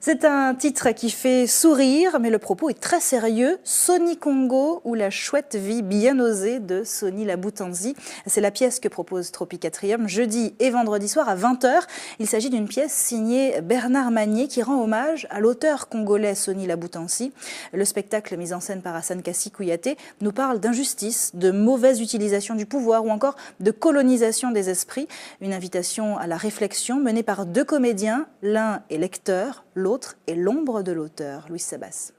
C'est un titre qui fait sourire, mais le propos est très sérieux. Soni Congo ou la chouette vie bien osée de Soni Laboutanzi. C'est la pièce que propose Tropicatrium jeudi et vendredi soir à 20h. Il s'agit d'une pièce signée Bernard Magnier qui rend hommage à l'auteur congolais Soni Laboutanzi. Le spectacle mis en scène par Hassan Kassi Kouyaté nous parle d'injustice, de mauvaise utilisation du pouvoir ou encore de colonisation des esprits. Une invitation à la réflexion menée par deux comédiens, l'un est lecteur, l'autre est l'ombre de l'auteur. Louis Sabas.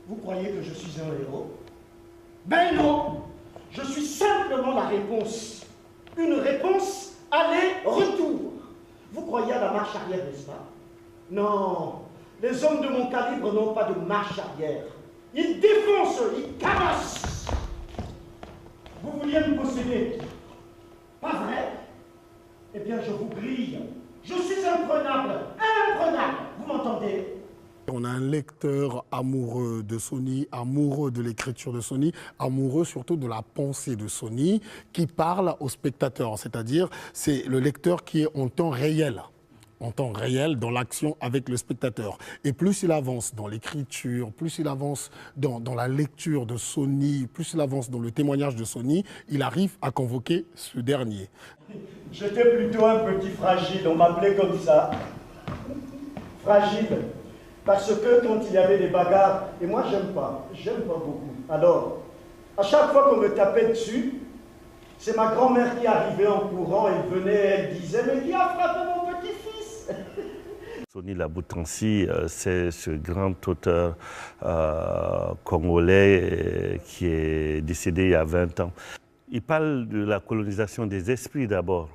Vous croyez que je suis un héros? Ben non! Je suis simplement la réponse. Une réponse aller-retour. Vous croyez à la marche arrière, n'est-ce pas? Non, les hommes de mon calibre n'ont pas de marche arrière. Ils défoncent, ils cabossent. Vous vouliez me posséder? Pas vrai? Eh bien, je vous grille. Je suis imprenable, imprenable. Vous m'entendez? On a un lecteur amoureux de Soni, amoureux de l'écriture de Soni, amoureux surtout de la pensée de Soni, qui parle au spectateur. C'est-à-dire, c'est le lecteur qui est en temps réel dans l'action avec le spectateur. Et plus il avance dans l'écriture, plus il avance dans la lecture de Soni, plus il avance dans le témoignage de Soni, il arrive à convoquer ce dernier. J'étais plutôt un petit fragile, on m'appelait comme ça. Fragile. Parce que quand il y avait des bagarres, et moi j'aime pas beaucoup. Alors, à chaque fois qu'on me tapait dessus, c'est ma grand-mère qui arrivait en courant, elle venait, elle disait « Mais qui a frappé mon petit-fils » Soni Laboutanzi, c'est ce grand auteur congolais qui est décédé il y a 20 ans. Il parle de la colonisation des esprits d'abord,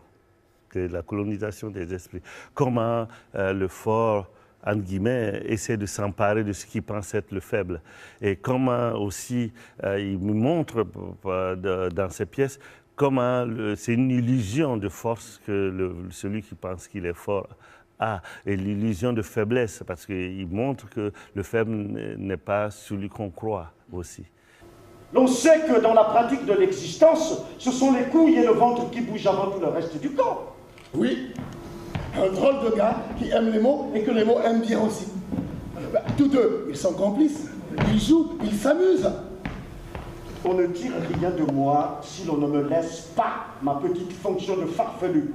la colonisation des esprits. Comment le fort, entre guillemets, essaie de s'emparer de ce qu'il pense être le faible. Et comment aussi il me montre dans ses pièces comment c'est une illusion de force que celui qui pense qu'il est fort a, et l'illusion de faiblesse, parce qu'il montre que le faible n'est pas celui qu'on croit aussi. L'on sait que dans la pratique de l'existence, ce sont les couilles et le ventre qui bougent avant tout le reste du corps. Oui, un drôle de gars qui aime les mots et que les mots aiment bien aussi. Tous deux, ils sont complices, ils jouent, ils s'amusent. On ne tire rien de moi si l'on ne me laisse pas ma petite fonction de farfelu.